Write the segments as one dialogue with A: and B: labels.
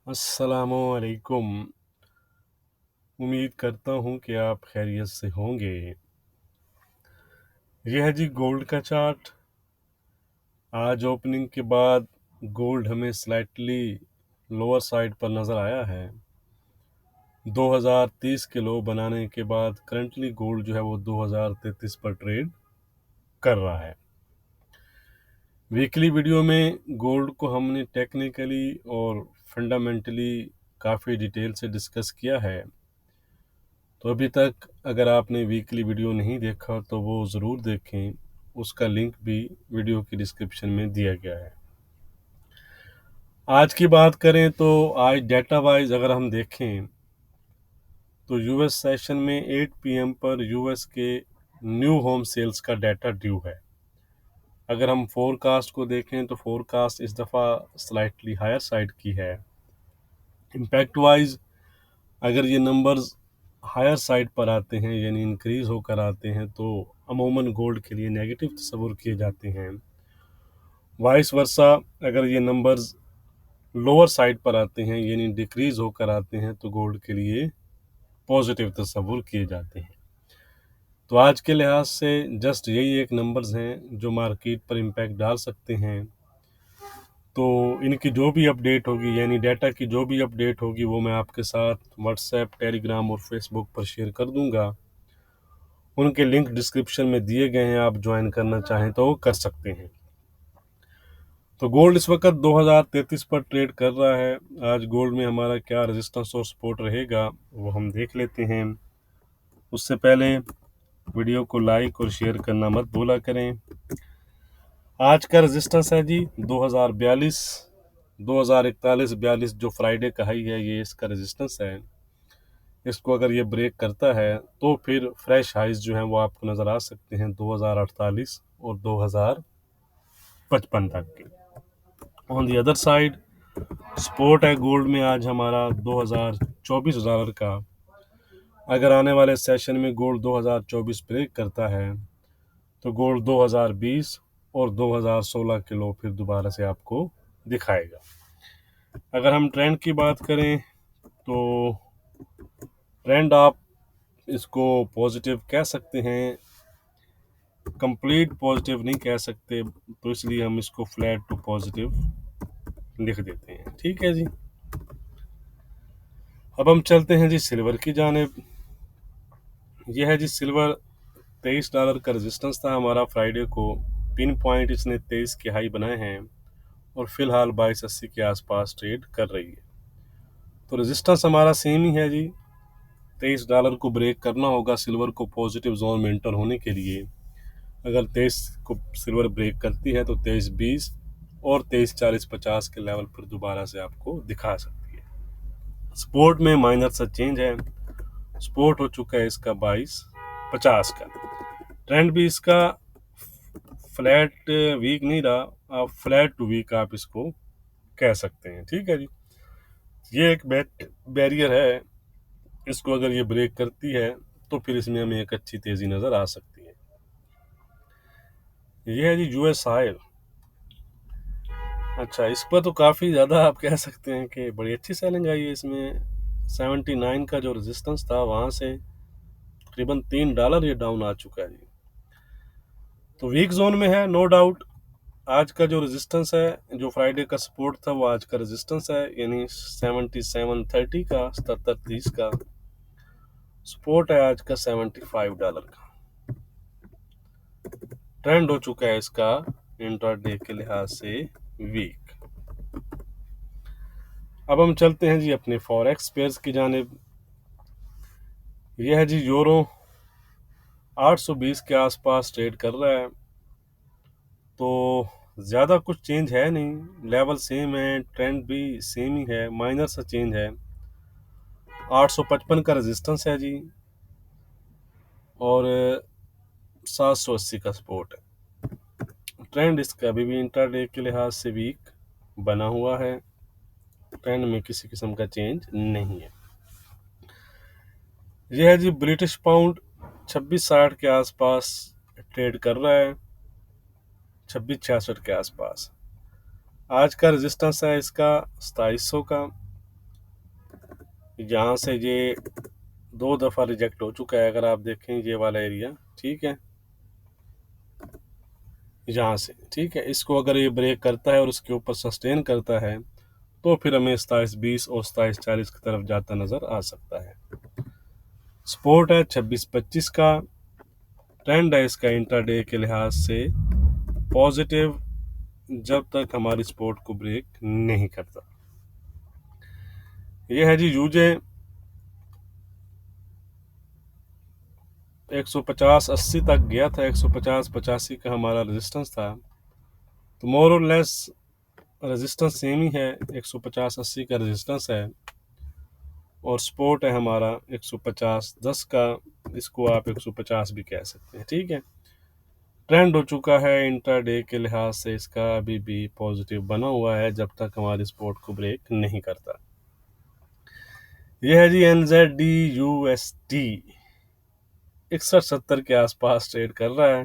A: अस्सलामुअलैकुम। उम्मीद करता हूँ कि आप खैरियत से होंगे। यह है जी गोल्ड का चार्ट। आज ओपनिंग के बाद गोल्ड हमें स्लाइटली लोअर साइड पर नज़र आया है। 2030 के लो बनाने के बाद करंटली गोल्ड जो है वो 2033 पर ट्रेड कर रहा है। वीकली वीडियो में गोल्ड को हमने टेक्निकली और फंडामेंटली काफ़ी डिटेल से डिस्कस किया है। तो अभी तक अगर आपने वीकली वीडियो नहीं देखा तो वो ज़रूर देखें, उसका लिंक भी वीडियो की डिस्क्रिप्शन में दिया गया है। आज की बात करें तो आज डेटा वाइज अगर हम देखें तो यूएस सेशन में 8 पीएम पर यूएस के न्यू होम सेल्स का डाटा ड्यू है। अगर हम फोरकास्ट को देखें तो फोरकास्ट इस दफ़ा स्लाइटली हायर साइड की है। इम्पैक्ट वाइज अगर ये नंबर्स हायर साइड पर आते हैं यानी इंक्रीज होकर आते हैं तो अमूमन गोल्ड के लिए नेगेटिव तस्वुर किए जाते हैं। वाइस वर्सा अगर ये नंबर्स लोअर साइड पर आते हैं यानी डिक्रीज होकर आते हैं तो गोल्ड के लिए पॉजिटिव तस्वुर किए जाते हैं। तो आज के लिहाज से जस्ट यही एक नंबर्स हैं जो मार्केट पर इम्पैक्ट डाल सकते हैं। तो इनकी जो भी अपडेट होगी यानी डाटा की जो भी अपडेट होगी वो मैं आपके साथ व्हाट्सएप, टेलीग्राम और फेसबुक पर शेयर कर दूंगा। उनके लिंक डिस्क्रिप्शन में दिए गए हैं, आप ज्वाइन करना चाहें तो वो कर सकते हैं। तो गोल्ड इस वक्त 2033 पर ट्रेड कर रहा है। आज गोल्ड में हमारा क्या रेजिस्टेंस और सपोर्ट रहेगा वो हम देख लेते हैं। उससे पहले वीडियो को लाइक और शेयर करना मत भूला करें। आज का रेजिस्टेंस है जी 2042, 2041, 42 जो फ्राइडे का हाई है ये इसका रेजिस्टेंस है। इसको अगर ये ब्रेक करता है तो फिर फ्रेश हाइज जो हैं वो आपको नज़र आ सकते हैं 2048 और 2055 तक के। On the other side support है गोल्ड में आज हमारा $2024 का। अगर आने वाले सेशन में गोल्ड 2024 ब्रेक करता है तो गोल्ड 2020 और 2016 के लो फिर दोबारा से आपको दिखाएगा। अगर हम ट्रेंड की बात करें तो ट्रेंड आप इसको पॉजिटिव कह सकते हैं, कंप्लीट पॉजिटिव नहीं कह सकते, तो इसलिए हम इसको फ्लैट टू पॉजिटिव लिख देते हैं। ठीक है जी। अब हम चलते हैं जी सिल्वर की जानिब। यह है जी सिल्वर। $23 का रेजिस्टेंस था हमारा फ्राइडे को। पिन पॉइंट इसने 23 के हाई बनाए हैं और फिलहाल 2280 के आसपास ट्रेड कर रही है। तो रेजिस्टेंस हमारा सेम ही है जी। $23 को ब्रेक करना होगा सिल्वर को पॉजिटिव जोन में एंटर होने के लिए। अगर 23 को सिल्वर ब्रेक करती है तो 23.20 और 23.40-50 के लेवल पर दोबारा से आपको दिखा सकती है। सपोर्ट में माइनर सा चेंज है। सपोर्ट हो चुका है इसका 22.50 का। ट्रेंड भी इसका फ्लैट वीक नहीं रहा, आप फ्लैट टू वीक आप इसको कह सकते हैं। ठीक है जी। ये एक बैरियर है, इसको अगर ये ब्रेक करती है तो फिर इसमें हमें एक अच्छी तेजी नजर आ सकती है। ये है जी यूएस ऑयल। अच्छा, इस पर तो काफ़ी ज़्यादा आप कह सकते हैं कि बड़ी अच्छी सेलिंग आई है इसमें। 79 का जो रेजिस्टेंस था वहाँ से तकरीबन $3 ये डाउन आ चुका है जी। तो वीक जोन में है नो डाउट। आज का जो रेजिस्टेंस है, जो फ्राइडे का सपोर्ट था वो आज का रेजिस्टेंस है, यानी 77.30 का, 77.30 का। सपोर्ट है आज का $75 का। ट्रेंड हो चुका है इसका इंट्राडे के लिहाज से वीक। अब हम चलते हैं जी अपने फॉरेक्स पेयर्स की जानिब। यह है जी यूरो 820 के आसपास ट्रेड कर रहा है। तो ज़्यादा कुछ चेंज है नहीं, लेवल सेम है, ट्रेंड भी सेम ही है, माइनर सा चेंज है। 855 का रेजिस्टेंस है जी और 780 का सपोर्ट है। ट्रेंड इसका अभी भी इंट्राडे के लिहाज से वीक बना हुआ है। ट्रेंड में किसी किस्म का चेंज नहीं है। यह है जी ब्रिटिश पाउंड 2660 के आसपास ट्रेड कर रहा है, 2666 के आसपास। आज का रेजिस्टेंस है इसका 2700 का यहाँ से ये 2 दफ़ा रिजेक्ट हो चुका है, अगर आप देखें ये वाला एरिया, ठीक है, यहाँ से, ठीक है। इसको अगर ये ब्रेक करता है और उसके ऊपर सस्टेन करता है तो फिर हमें 27.20 और 27.40 की तरफ जाता नज़र आ सकता है। सपोर्ट है 26.25 का, ट्रेंड है इसका इंट्राडे के लिहाज से पॉजिटिव, जब तक हमारी सपोर्ट को ब्रेक नहीं करता। ये है जी यूजे 150-80 तक गया था, 150-85 का हमारा रेजिस्टेंस था, तो मोर और लेस रेजिस्टेंस सेम ही है, 150-80 का रेजिस्टेंस है और सपोर्ट है हमारा 150-10 का, इसको आप 150 भी कह सकते हैं, ठीक है। ट्रेंड हो चुका है इंट्राडे के लिहाज से, इसका अभी भी पॉजिटिव बना हुआ है जब तक हमारी सपोर्ट को ब्रेक नहीं करता। यह है जी NZD USD 61-70 के आसपास ट्रेड कर रहा है,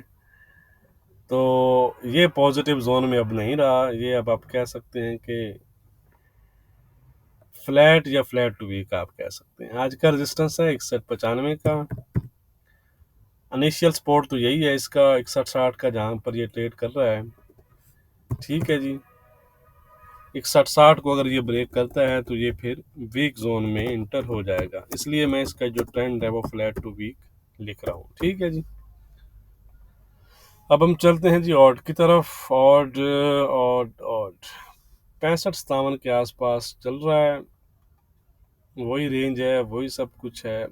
A: तो ये पॉजिटिव जोन में अब नहीं रहा, ये अब आप कह सकते हैं कि फ्लैट या फ्लैट टू वीक आप कह सकते हैं। आज का रेजिस्टेंस है 61-95 का, इनिशियल सपोर्ट तो यही है इसका 61-60 का, जहां पर ये ट्रेड कर रहा है, ठीक है जी। 61-60 को अगर ये ब्रेक करता है तो ये फिर वीक जोन में इंटर हो जाएगा, इसलिए मैं इसका जो ट्रेंड है वो फ्लैट टू वीक लिख रहा हूँ, ठीक है जी। अब हम चलते हैं जी ऑड की तरफ। ऑड ऑड ऑड 65-57 के आसपास चल रहा है, वही रेंज है, वही सब कुछ है,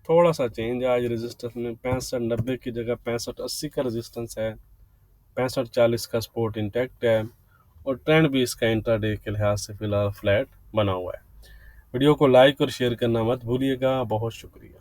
A: थोड़ा सा चेंज है आज रेजिस्टेंस में। 65-90 की जगह 65-80 का रेजिस्टेंस है, 65-40 का सपोर्ट इंटैक्ट है और ट्रेंड भी इसका इंट्राडे के लिहाज से फिलहाल फ्लैट बना हुआ है। वीडियो को लाइक और शेयर करना मत भूलिएगा। बहुत शुक्रिया।